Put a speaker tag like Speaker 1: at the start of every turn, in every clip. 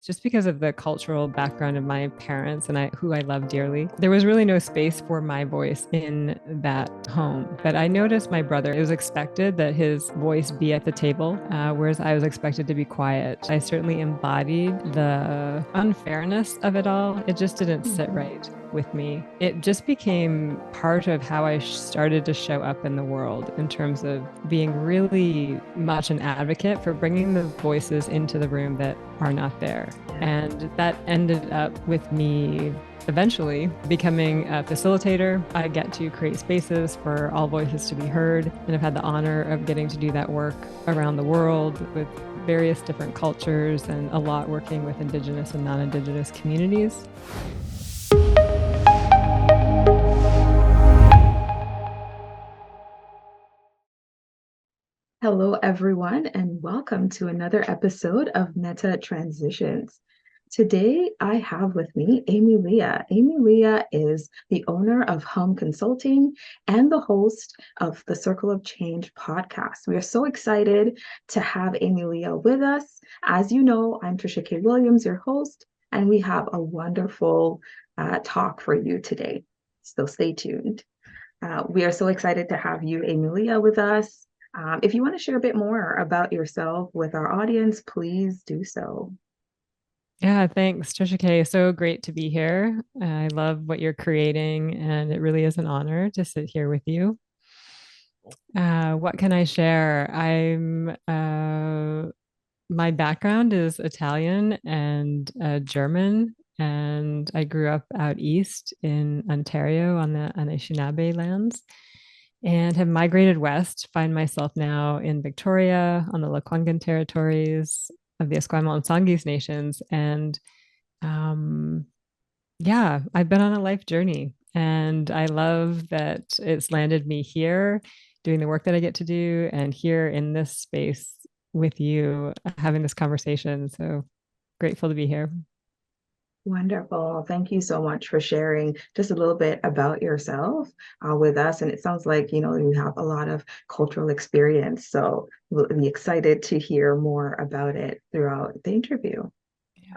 Speaker 1: just because of the cultural background of my parents and who I love dearly. There was really no space for my voice in that home. But I noticed my brother, it was expected that his voice be at the table, whereas I was expected to be quiet. I certainly embodied the unfairness of it all. It just didn't sit
Speaker 2: Mhm.
Speaker 1: right with me. It just became part of how I started to show up in the world in terms of being really much an advocate for bringing the voices into the room that are not there.
Speaker 2: Yeah.
Speaker 1: And that ended up with me eventually becoming a facilitator. I get to create spaces for all voices to be heard, and I've had the honor of getting to do that work around the world with various different cultures and a lot working with Indigenous and non-Indigenous communities.
Speaker 2: Hello, everyone, and welcome to another episode of Meta Transitions. Today, I have with me Ame-Lia. Ame-Lia is the owner of Hum Consulting and the host of the Circle of Change podcast. We are so excited to have Ame-Lia with us. As you know, I'm Trisha K. Williams, your host, and we have a wonderful talk for you today. So stay tuned. We are so excited to have you, Ame-Lia, with us. If you want to share a bit more about yourself with our audience, please do so.
Speaker 1: Yeah, thanks, Trisha K. So great to be here. I love what you're creating, and it really is an honor to sit here with you. What can I share? My background is Italian and German, and I grew up out east in Ontario on the Anishinaabe lands, and have migrated west. Find myself now in Victoria on the Lekwungen territories of the Esquimalt and Songhees nations, and um, yeah, I've been on a life journey, and I love that it's landed me here doing the work that I get to do and here in this space with you having this conversation. So grateful to be here.
Speaker 2: Wonderful. Thank you so much for sharing just a little bit about yourself with us. And it sounds like, you have a lot of cultural experience. So we'll be excited to hear more about it throughout the interview.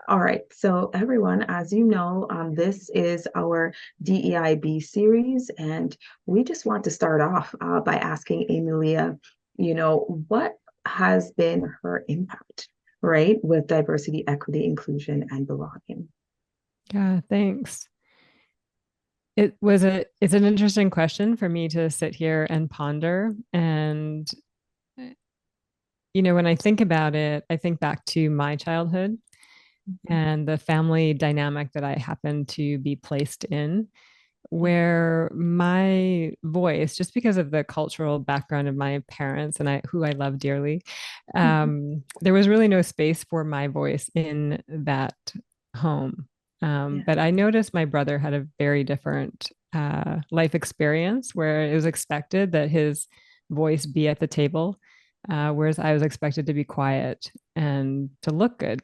Speaker 2: All right. So, everyone, as you know, this is our DEIB series, and we just want to start off by asking Emilia, what has been her impact, right, with diversity, equity, inclusion, and belonging?
Speaker 1: Yeah, thanks. It's an interesting question for me to sit here and ponder. And when I think about it, I think back to my childhood and the family dynamic that I happened to be placed in, where my voice, just because of the cultural background of my parents and who I love dearly, there was really no space for my voice in that home.
Speaker 2: Yeah.
Speaker 1: But I noticed my brother had a very different life experience where it was expected that his voice be at the table, whereas I was expected to be quiet and to look good.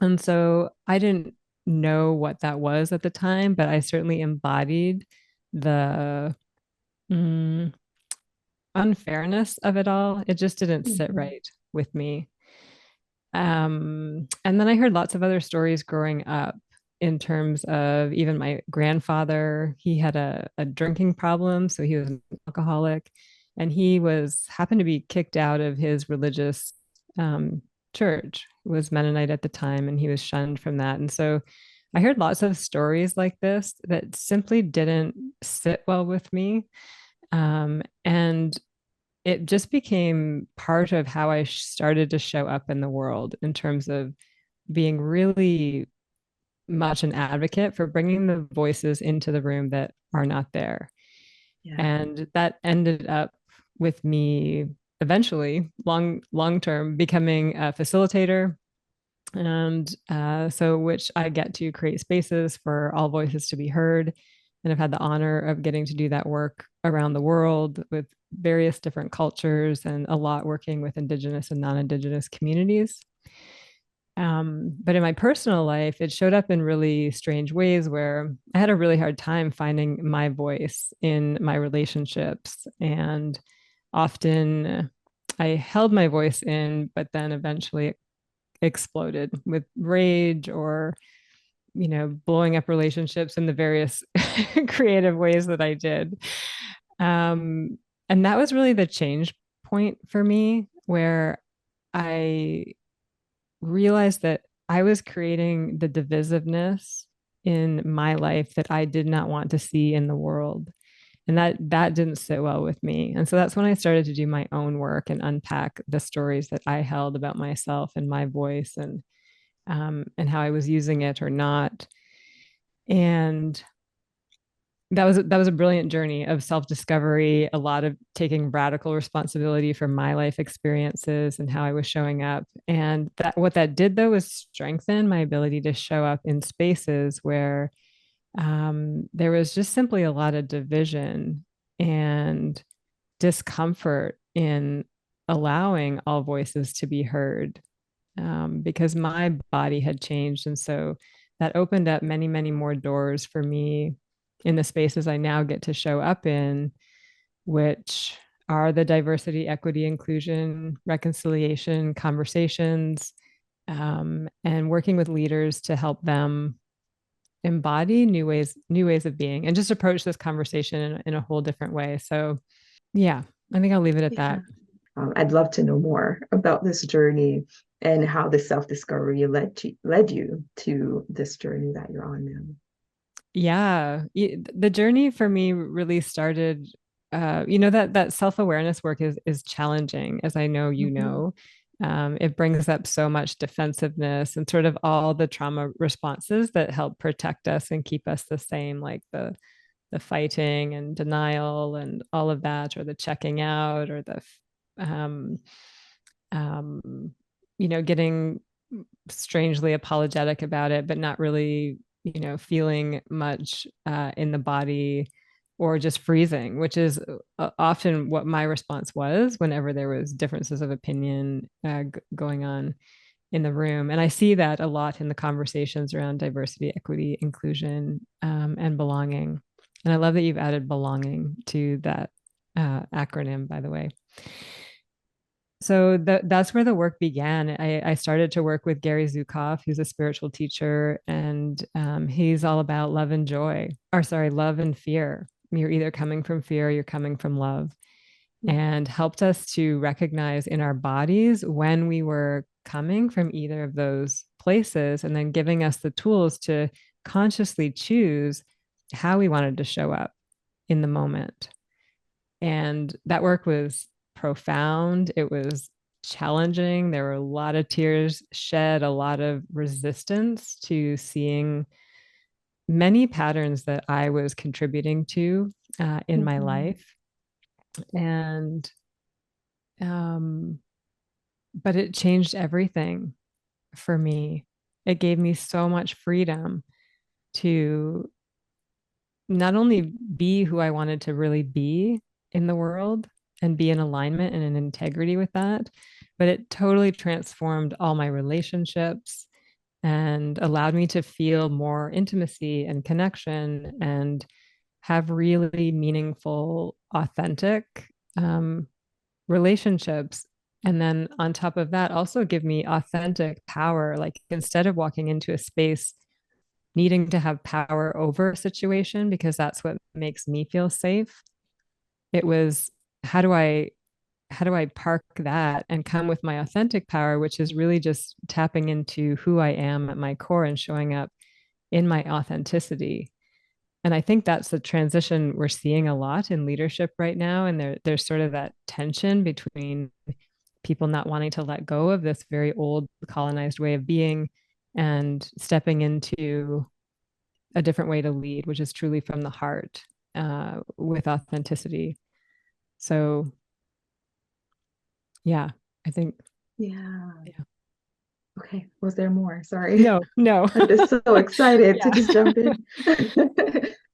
Speaker 1: And so I didn't know what that was at the time, but I certainly embodied the mm, unfairness of it all. It just didn't sit
Speaker 2: Mhm.
Speaker 1: right with me. And then I heard lots of other stories growing up in terms of even my grandfather. He had a drinking problem, so he was an alcoholic, and he was happened to be kicked out of his religious um, church. He was Mennonite at the time, and he was shunned from that. And so I heard lots of stories like this that simply didn't sit well with me. And it just became part of how I started to show up in the world in terms of being really much an advocate for bringing the voices into the room that are not there.
Speaker 2: Yeah.
Speaker 1: And that ended up with me eventually, long term, becoming a facilitator. And so, which I get to create spaces for all voices to be heard. And I've had the honor of getting to do that work around the world with various different cultures and a lot working with Indigenous and non-Indigenous communities. But in my personal life, it showed up in really strange ways where I had a really hard time finding my voice in my relationships. And often I held my voice in, but then eventually exploded with rage or, blowing up relationships in the various creative ways that I did. Um, and that was really the change point for me, where I realized that I was creating the divisiveness in my life that I did not want to see in the world. And that didn't sit well with me. And so that's when I started to do my own work and unpack the stories that I held about myself and my voice, and how I was using it or not. And that was a brilliant journey of self-discovery, a lot of taking radical responsibility for my life experiences and how I was showing up. And that what that did though was strengthen my ability to show up in spaces where there was just simply a lot of division and discomfort in allowing all voices to be heard, because my body had changed. And so that opened up many, many more doors for me in the spaces I now get to show up in, which are the diversity, equity, inclusion, reconciliation conversations, and working with leaders to help them embody new ways of being, and just approach this conversation in a whole different way. So yeah, I think I'll leave it at
Speaker 2: Yeah.
Speaker 1: that.
Speaker 2: I'd love to know more about this journey and how the self-discovery led you to this journey that you're on now.
Speaker 1: Yeah, the journey for me really started. That self-awareness work is challenging, as I know you
Speaker 2: Mhm.
Speaker 1: know. It brings up so much defensiveness and sort of all the trauma responses that help protect us and keep us the same, like the fighting and denial and all of that, or the checking out, or the um, um, getting strangely apologetic about it, but not really, feeling much in the body, or just freezing, which is often what my response was whenever there was differences of opinion going on in the room. And I see that a lot in the conversations around diversity, equity, inclusion, and belonging. And I love that you've added belonging to that acronym, by the way. So that's where the work began. I started to work with Gary Zukav, who's a spiritual teacher, and he's all about love and joy, or sorry, love and fear. You're either coming from fear or you're coming from love, and helped us to recognize in our bodies when we were coming from either of those places, and then giving us the tools to consciously choose how we wanted to show up in the moment. And that work was profound. It was challenging. There were a lot of tears shed, a lot of resistance to seeing many patterns that I was contributing to in my
Speaker 2: Mhm.
Speaker 1: life. And, um, but it changed everything for me. It gave me so much freedom to not only be who I wanted to really be in the world and be in alignment and in integrity with that, but it totally transformed all my relationships and allowed me to feel more intimacy and connection and have really meaningful, authentic um, relationships. And then on top of that, also give me authentic power. Like instead of walking into a space needing to have power over a situation because that's what makes me feel safe, it was how do I park that and come with my authentic power, which is really just tapping into who I am at my core and showing up in my authenticity. And I think that's the transition we're seeing a lot in leadership right now. And there's sort of that tension between people not wanting to let go of this very old colonized way of being and stepping into a different way to lead, which is truly from the heart, with authenticity. So, yeah, I think,
Speaker 2: Yeah.
Speaker 1: yeah.
Speaker 2: Okay. Was there more? Sorry.
Speaker 1: No, no.
Speaker 2: I'm just so excited to
Speaker 1: Yeah.
Speaker 2: just jump in.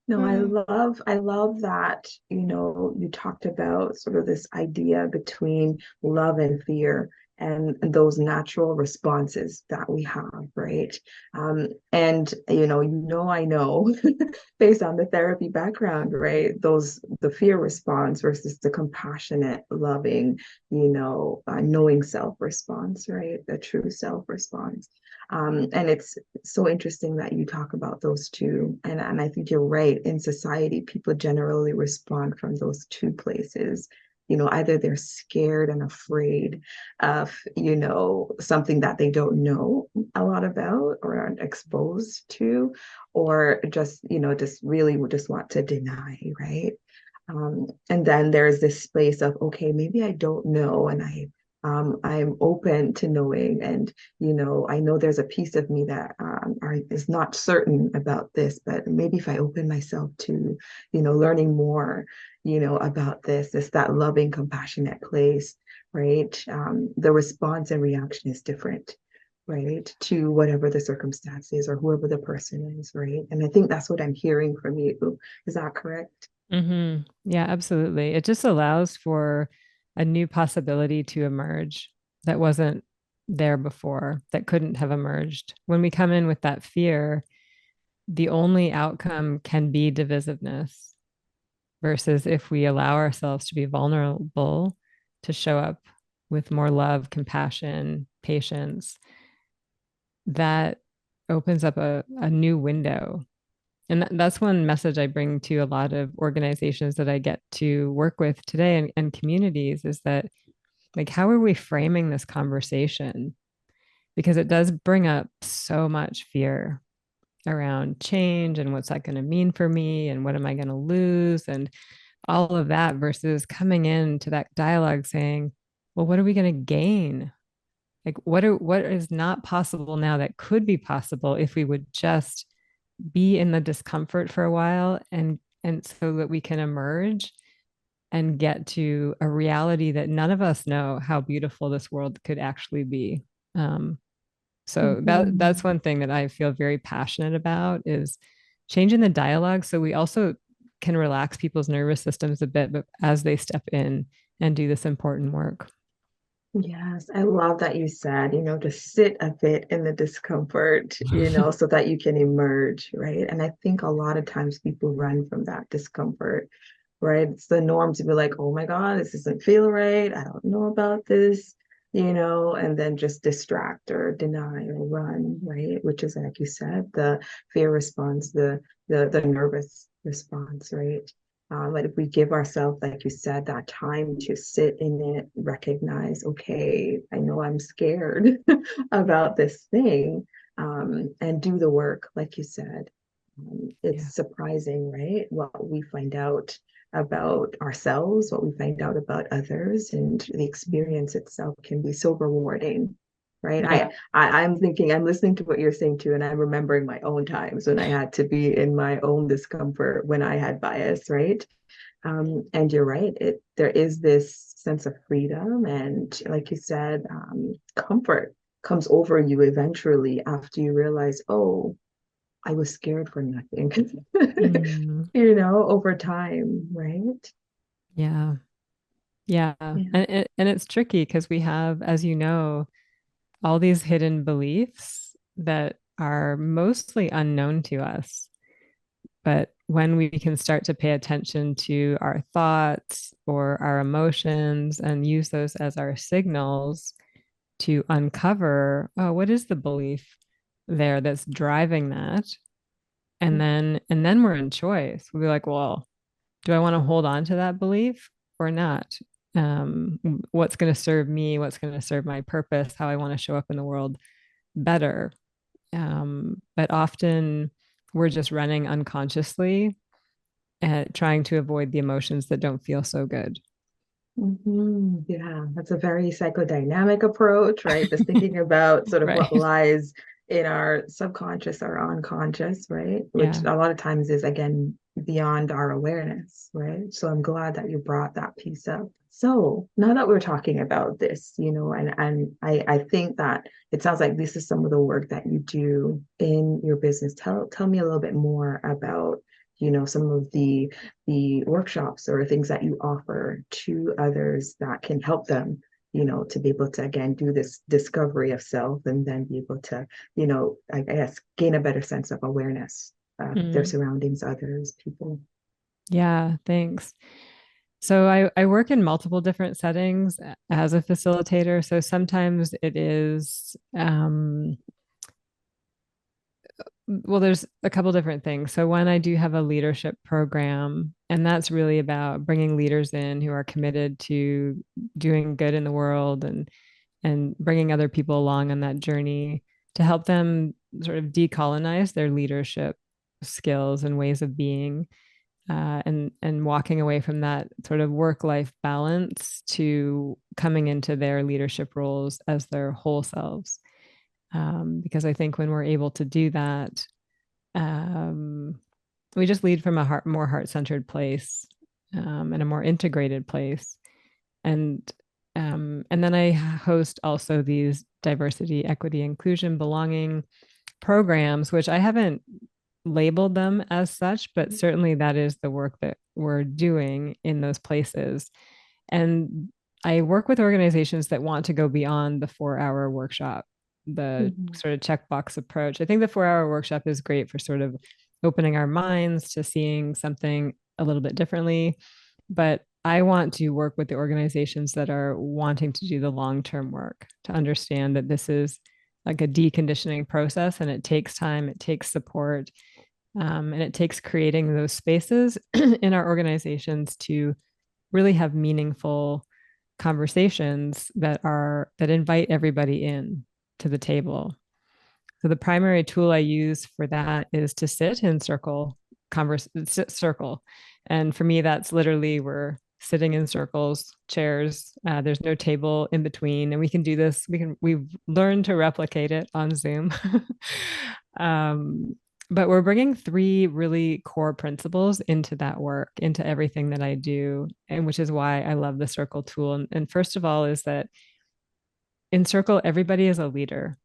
Speaker 2: No, I love that, you talked about sort of this idea between love and fear and those natural responses that we have, right? And I know based on the therapy background, right? The fear response versus the compassionate, loving, knowing self response, right? The true self response. And it's so interesting that you talk about those two. And I think you're right. In society, people generally respond from those two places. Either they're scared and afraid of, something that they don't know a lot about or aren't exposed to, or just really just want to deny, right? And then there's this space of, okay, maybe I don't know, and I'm open to knowing, and I know there's a piece of me that is not certain about this, but maybe if I open myself to, learning more, about this, it's that loving, compassionate place, right? The response and reaction is different, right, to whatever the circumstances or whoever the person is, right? And I think that's what I'm hearing from you. Is that correct?
Speaker 1: Yeah, absolutely. It just allows for a new possibility to emerge that wasn't there before, that couldn't have emerged. When we come in with that fear, the only outcome can be divisiveness, versus if we allow ourselves to be vulnerable, to show up with more love, compassion, patience, that opens up a new window. And that's one message I bring to a lot of organizations that I get to work with today, and communities, is that, like, how are we framing this conversation? Because it does bring up so much fear around change and what's that going to mean for me and what am I going to lose and all of that, versus coming into that dialogue saying, well, what are we going to gain? Like, what is not possible now that could be possible if we would just be in the discomfort for a while, and so that we can emerge and get to a reality that none of us know how beautiful this world could actually be. Um, so that's
Speaker 2: Mhm.
Speaker 1: one thing that I feel very passionate about, is changing the dialogue so we also can relax people's nervous systems a bit, but as they step in and do this important work.
Speaker 2: Yes, I love that you said, to sit a bit in the discomfort, so that you can emerge, right? And I think a lot of times people run from that discomfort, right? It's the norm to be like, oh my God, this doesn't feel right. I don't know about this, and then just distract or deny or run, right? Which is, like you said, the fear response, the nervous response, right? But if we give ourselves, like you said, that time to sit in it, recognize, okay, I know I'm scared about this thing, and do the work, like you said.
Speaker 1: Yeah.
Speaker 2: It's surprising, right? What we find out about ourselves, what we find out about others, and the experience itself can be so rewarding, right?
Speaker 1: Yeah.
Speaker 2: I'm thinking, I'm listening to what you're saying too, and I'm remembering my own times when I had to be in my own discomfort, when I had bias, right? And you're right, there is this sense of freedom, and like you said, comfort comes over you eventually after you realize, oh, I was scared for nothing,
Speaker 1: Mm,
Speaker 2: over time, right?
Speaker 1: yeah. Yeah.
Speaker 2: Yeah.
Speaker 1: And it's tricky because we have, as you know, all these hidden beliefs that are mostly unknown to us. But when we can start to pay attention to our thoughts or our emotions and use those as our signals to uncover, oh, what is the belief there that's driving that? And then we're in choice. We'll be like, well, do I want to hold on to that belief or not? Um, what's going to serve me? What's going to serve my purpose? How I want to show up in the world better? But often we're just running unconsciously and trying to avoid the emotions that don't feel so good.
Speaker 2: Yeah, that's a very psychodynamic approach, right? Just thinking about sort of what
Speaker 1: Right.
Speaker 2: lies in our subconscious or unconscious, right? Which
Speaker 1: Yeah.
Speaker 2: a lot of times is, again, beyond our awareness, right? So I'm glad that you brought that piece up. So now that we're talking about this, and I think that it sounds like this is some of the work that you do in your business. Tell me a little bit more about, some of the workshops or things that you offer to others that can help them, to be able to, again, do this discovery of self and then be able to, I guess, gain a better sense of awareness of their
Speaker 1: Mm.
Speaker 2: surroundings, others, people.
Speaker 1: Yeah, thanks. So I work in multiple different settings as a facilitator. So sometimes it is, well, there's a couple different things. So one, I do have a leadership program, and that's really about bringing leaders in who are committed to doing good in the world and bringing other people along on that journey to help them sort of decolonize their leadership skills and ways of being, and walking away from that sort of work-life balance to coming into their leadership roles as their whole selves. Because I think when we're able to do that, um, we just lead from a more heart-centered place, and a more integrated place. And then I host also these diversity, equity, inclusion, belonging programs, which I haven't labeled them as such, but certainly that is the work that we're doing in those places. And I work with organizations that want to go beyond the 4 hour workshop, the
Speaker 2: Mhm.
Speaker 1: sort of checkbox approach. I think the 4 hour workshop is great for sort of opening our minds to seeing something a little bit differently. But I want to work with the organizations that are wanting to do the long term work to understand that this is like a deconditioning process and it takes time, it takes support, and it takes creating those spaces in our organizations to really have meaningful conversations that invite everybody in to the table. So the primary tool I use for that is to sit in circle. And for me, that's literally we're sitting in circles, chairs. There's no table in between, and we can do this. We've learned to replicate it on Zoom. um, but we're bringing three really core principles into that work, into everything that I do, and which is why I love the circle tool. And first of all, is that in circle, everybody is a leader.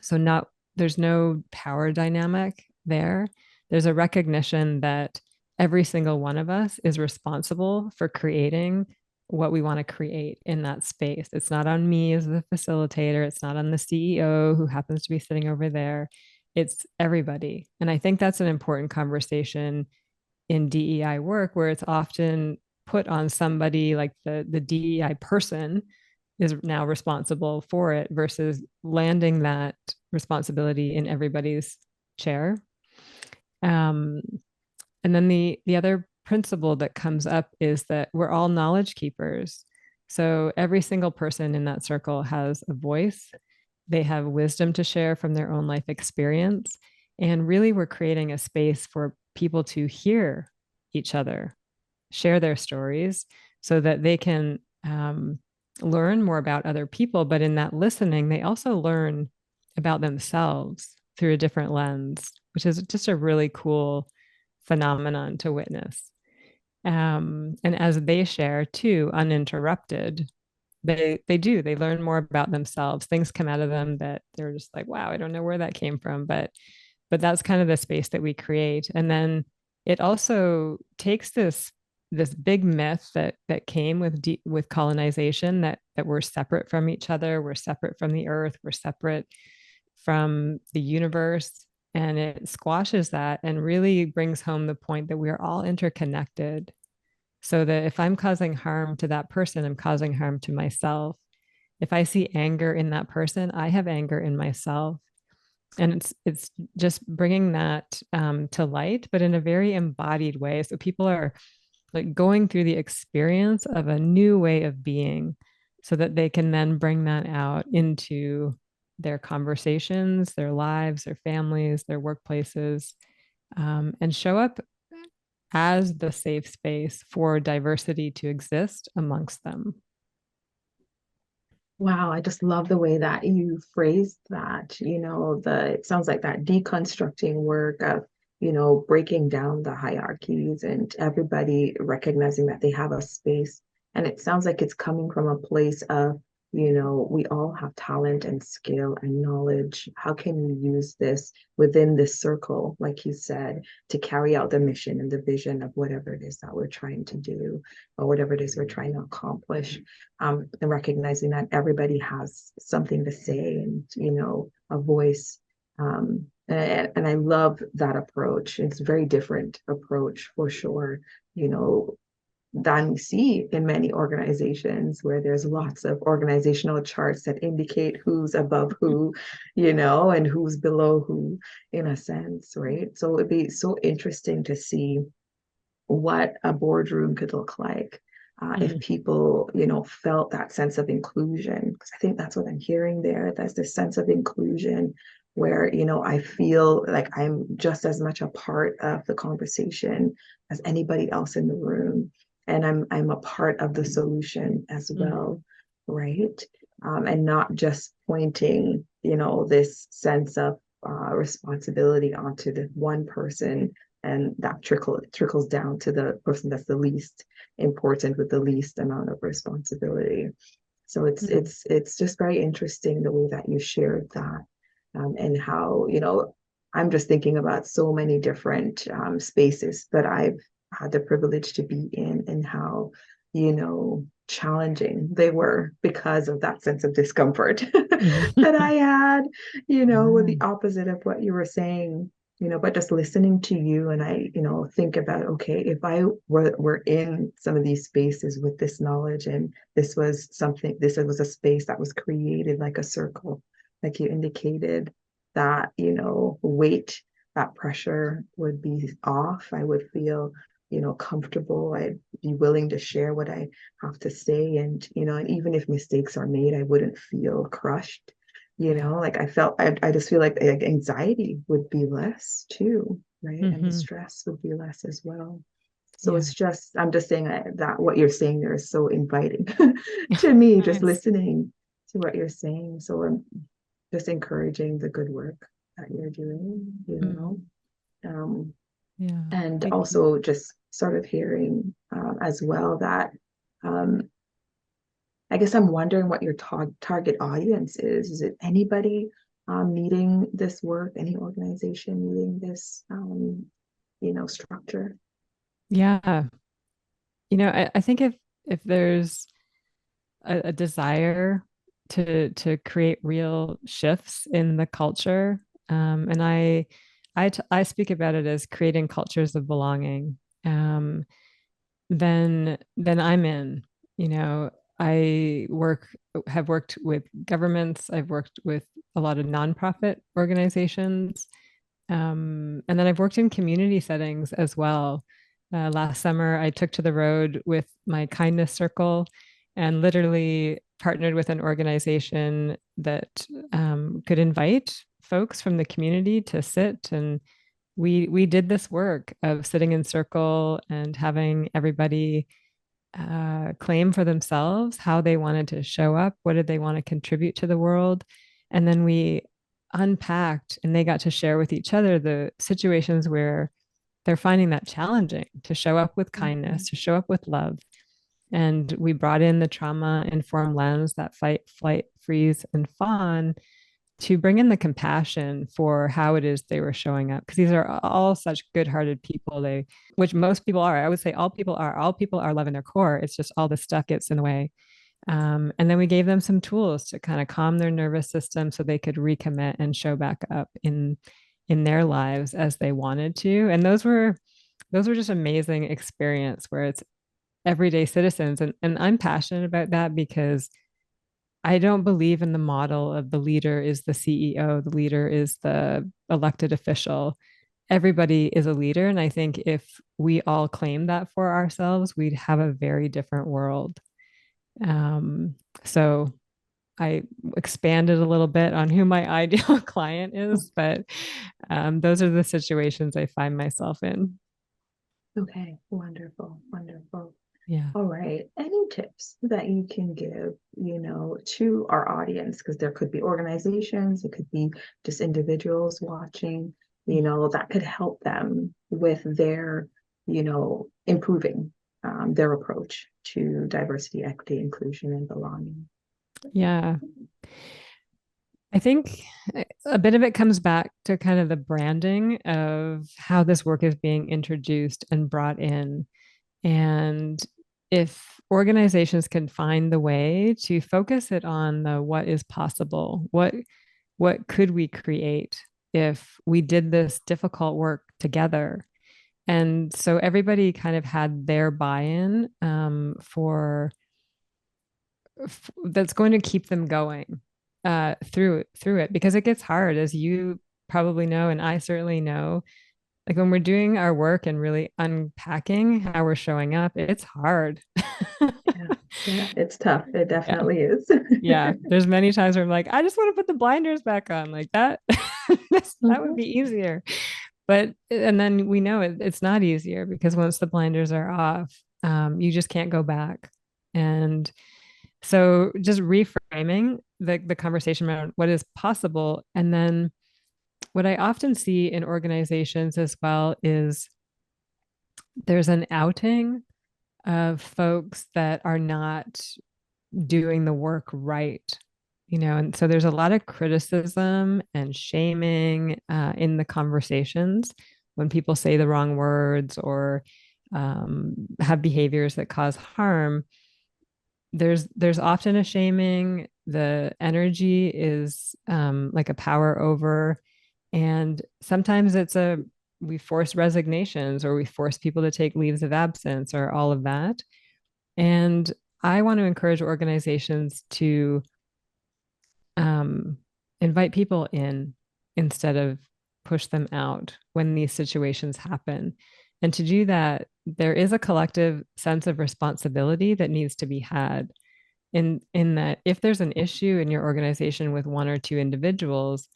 Speaker 1: So not there's no power dynamic there. There's a recognition that every single one of us is responsible for creating what we want to create in that space. It's not on me as the facilitator, it's not on the CEO who happens to be sitting over there. It's everybody. And I think that's an important conversation in DEI work where it's often put on somebody like the DEI person is now responsible for it versus landing that responsibility in everybody's chair. Um, and then the other principle that comes up is that we're all knowledge keepers. So every single person in that circle has a voice. They have wisdom to share from their own life experience. And really, we're creating a space for people to hear each other, share their stories so that they can learn more about other people. But in that listening, they also learn about themselves through a different lens, which is just a really cool phenomenon to witness. And as they share too, uninterrupted, they learn more about themselves. Things come out of them that they're just like, wow, I don't know where that came from, but that's kind of the space that we create. And then it also takes this big myth that came with colonization that we're separate from each other, we're separate from the earth, we're separate from the universe, and it squashes that and really brings home the point that we are all interconnected. So that if I'm causing harm to that person, I'm causing harm to myself. If I see anger in that person, I have anger in myself. And it's just bringing that to light, but in a very embodied way. So people are like going through the experience of a new way of being so that they can then bring that out into their conversations, their lives, their families, their workplaces, and show up as the safe space for diversity to exist amongst them.
Speaker 2: Wow, I just love the way that you phrased that. It sounds like that deconstructing work of, breaking down the hierarchies and everybody recognizing that they have a space. And it sounds like it's coming from a place of we all have talent and skill and knowledge. How can we use this within this circle, like you said, to carry out the mission and the vision of whatever it is that we're trying to do or whatever it is we're trying to accomplish? And recognizing that everybody has something to say and, a voice. And I love that approach. It's a very different approach for sure. You know, than we see in many organizations where there's lots of organizational charts that indicate who's above who, and who's below who in a sense, right? So it'd be so interesting to see what a boardroom could look like if
Speaker 1: Mhm.
Speaker 2: people, felt that sense of inclusion. Because I think that's what I'm hearing there. There's this sense of inclusion where, I feel like I'm just as much a part of the conversation as anybody else in the room. And I'm a part of the solution as
Speaker 1: Mhm.
Speaker 2: well, right? And not just pointing, this sense of responsibility onto the one person, and that trickles down to the person that's the least important with the least amount of responsibility. So it's
Speaker 1: Mhm.
Speaker 2: it's it's just very interesting the way that you shared that, and how I'm just thinking about so many different spaces that I've had the privilege to be in, and how challenging they were because of that sense of discomfort that I had, with the
Speaker 1: Yeah.
Speaker 2: opposite of what you were saying. But just listening to you, and I, think about, okay, if I were in some of these spaces with this knowledge, and this was a space that was created like a circle, like you indicated, that, weight, that pressure would be off. I would feel, comfortable. I'd be willing to share what I have to say. And even if mistakes are made, I wouldn't feel crushed.
Speaker 1: Yeah.
Speaker 2: Like I just feel like anxiety would be less too, right? And the
Speaker 1: Hmm.
Speaker 2: stress would be less as well. So
Speaker 1: Yeah.
Speaker 2: I'm just saying that what you're saying there is so inviting to me, just
Speaker 1: Nice.
Speaker 2: listening to what you're saying. So I'm just encouraging the good work that you're doing,
Speaker 1: Mm.
Speaker 2: um,
Speaker 1: Yeah.
Speaker 2: and
Speaker 1: Thank you.
Speaker 2: also just sort of hearing as well that um, I guess I'm wondering what your target audience is. Is it anybody needing this work, any organization needing this, structure?
Speaker 1: Yeah. I think if there's a desire to create real shifts in the culture, and I speak about it as creating cultures of belonging, um, then I'm in. You know, I have worked with governments, I've worked with a lot of nonprofit organizations, and then I've worked in community settings as well. Last summer, I took to the road with my kindness circle and literally partnered with an organization that could invite folks from the community to sit, and we did this work of sitting in circle and having everybody claim for themselves how they wanted to show up, what did they want to contribute to the world, and then we unpacked and they got to share with each other the situations where they're finding that challenging to show up with
Speaker 2: Mhm.
Speaker 1: kindness, to show up with love. And we brought in the trauma informed lens, that fight, flight, freeze, and fawn, to bring in the compassion for how it is they were showing up. Because these are all such good hearted people, which most people are. I would say all people are love in their core. It's just all the stuff gets in the way. And then we gave them some tools to kind of calm their nervous system so they could recommit and show back up in their lives as they wanted to. And those were just amazing experience where it's everyday citizens. And I'm passionate about that because I don't believe in the model of the leader is the CEO, the leader is the elected official. Everybody is a leader. And I think if we all claim that for ourselves, we'd have a very different world. Um, so I expanded a little bit on who my ideal client is, but those are the situations I find myself in.
Speaker 2: Okay, wonderful, wonderful.
Speaker 1: Yeah.
Speaker 2: All right. Any tips that you can give, to our audience? Because there could be organizations, it could be just individuals watching, that could help them with their, improving their approach to diversity, equity, inclusion, and belonging.
Speaker 1: Yeah. I think a bit of it comes back to kind of the branding of how this work is being introduced and brought in. And if organizations can find the way to focus it on the what is possible, what could we create if we did this difficult work together? And so everybody kind of had their buy-in that's going to keep them going through it because it gets hard, as you probably know, and I certainly know. Like when we're doing our work and really unpacking how we're showing up, it's hard.
Speaker 2: Yeah, yeah, it's tough. It
Speaker 1: Yeah.
Speaker 2: definitely is.
Speaker 1: Yeah. There's many times where I'm like, I just want to put the blinders back on. Like that, that would
Speaker 2: Mhm.
Speaker 1: be easier. But, and then we know it's not easier because once the blinders are off, you just can't go back. And so just reframing the conversation around what is possible. And then what I often see in organizations as well is there's an outing of folks that are not doing the work right. And so there's a lot of criticism and shaming in the conversations when people say the wrong words or have behaviors that cause harm. There's often a shaming. The energy is like a power over, and sometimes we force resignations or we force people to take leaves of absence or all of that. And I want to encourage organizations to um, invite people in instead of push them out when these situations happen. And to do that, there is a collective sense of responsibility that needs to be had in that if there's an issue in your organization with one or two individuals,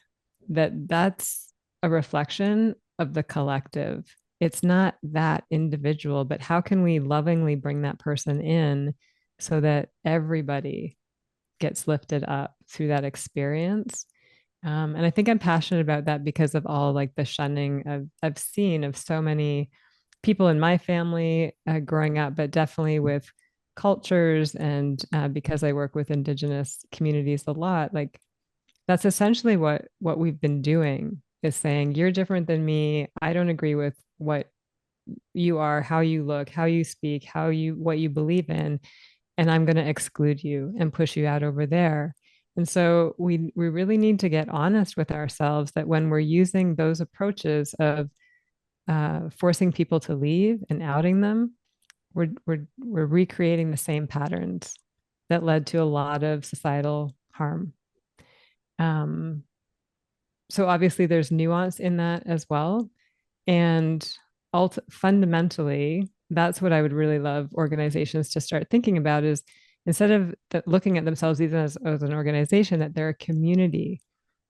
Speaker 1: that's a reflection of the collective. It's not that individual, but how can we lovingly bring that person in so that everybody gets lifted up through that experience? And I think I'm passionate about that because of all like the shunning I've seen of so many people in my family growing up, but definitely with cultures and because I work with Indigenous communities a lot, like that's essentially what we've been doing is saying you're different than me. I don't agree with what you are, how you look, how you speak, how you what you believe in, and I'm going to exclude you and push you out over there. And so we really need to get honest with ourselves that when we're using those approaches of forcing people to leave and outing them, we're recreating the same patterns that led to a lot of societal harm. Um, so obviously there's nuance in that as well. And fundamentally, that's what I would really love organizations to start thinking about is instead of looking at themselves even as an organization, that they're a community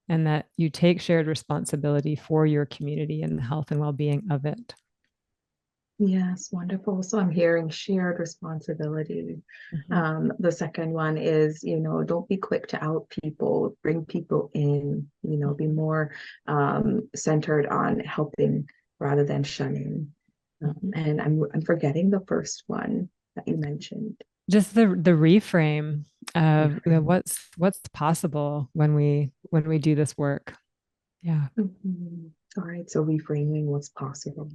Speaker 1: and that you take shared responsibility for your community and the health and well-being of it.
Speaker 2: Yes, wonderful. So I'm hearing shared responsibility.
Speaker 1: Mm-hmm.
Speaker 2: The second one is, don't be quick to out people, bring people in, be more centered on helping rather than shunning.
Speaker 1: Mm-hmm.
Speaker 2: And I'm forgetting the first one that you mentioned.
Speaker 1: Just the reframe of
Speaker 2: Reframe.
Speaker 1: what's possible when we do this work. Yeah.
Speaker 2: Mhm. All right, so reframing what's possible.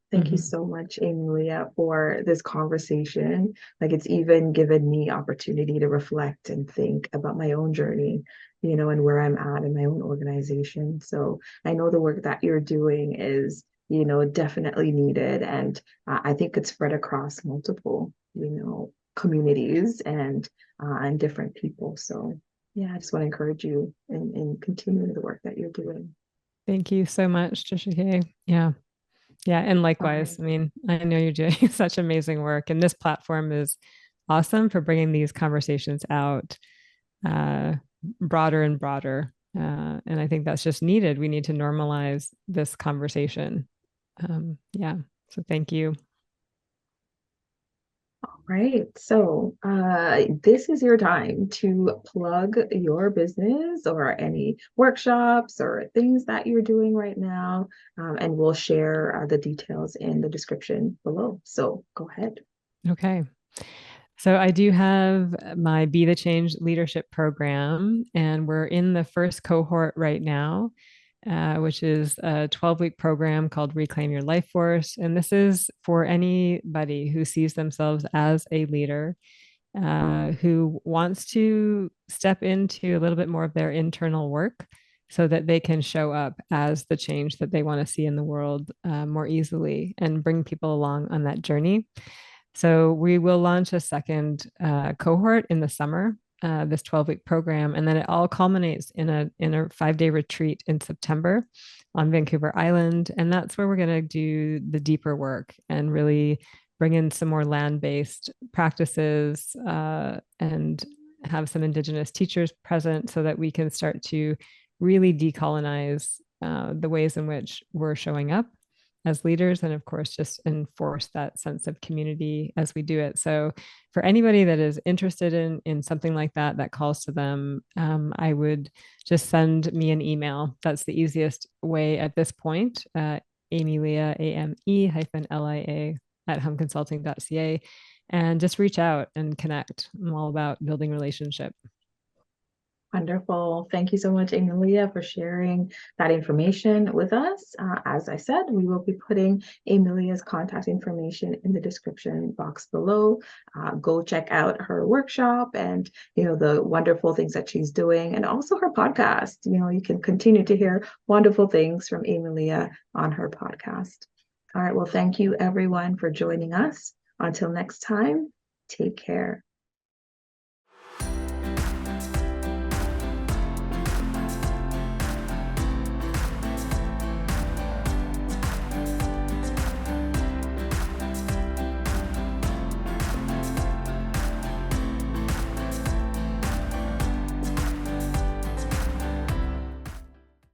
Speaker 2: Thank you
Speaker 1: Mm-hmm.
Speaker 2: so much, Ame-Lia, for this conversation. Like it's even given me opportunity to reflect and think about my own journey, and where I'm at in my own organization. So I know the work that you're doing is, definitely needed, and I think it's spread across multiple, communities and different people. So yeah, I just want to encourage you in continuing the work that you're doing.
Speaker 1: Thank you so much, Trisha. Yeah. Yeah, and
Speaker 2: All
Speaker 1: likewise.
Speaker 2: right.
Speaker 1: I mean, I know you're doing such amazing work, and this platform is awesome for bringing these conversations out uh, broader and broader. And I think that's just needed. We need to normalize this conversation. Yeah. So thank you.
Speaker 2: Right. So, this is your time to plug your business or any workshops or things that you're doing right now. And we'll share the details in the description below. So, go ahead.
Speaker 1: Okay. So I do have my Be the Change leadership program, and we're in the first cohort right now, which is a 12-week program called Reclaim Your Life Force. And this is for anybody who sees themselves as a leader, who wants to step into a little bit more of their internal work so that they can show up as the change that they want to see in the world more easily and bring people along on that journey. So we will launch a second cohort in the summer, this 12-week program, and then it all culminates in a 5-day retreat in September on Vancouver Island, and that's where we're going to do the deeper work and really bring in some more land-based practices and have some Indigenous teachers present so that we can start to really decolonize the ways in which we're showing up as leaders, and of course just enforce that sense of community as we do it. So for anybody that is interested in something like that that calls to them, I would just send me an email. That's the easiest way at this point. Ame-Lia, AME-LIA at homeconsulting.ca, and just reach out and connect. I'm all about building relationship.
Speaker 2: Wonderful. Thank you so much, Ame-Lia, for sharing that information with us. As I said, we will be putting Ame-Lia's contact information in the description box below. Go check out her workshop and, the wonderful things that she's doing, and also her podcast. You can continue to hear wonderful things from Ame-Lia on her podcast. All right. Well, thank you everyone for joining us. Until next time, take care.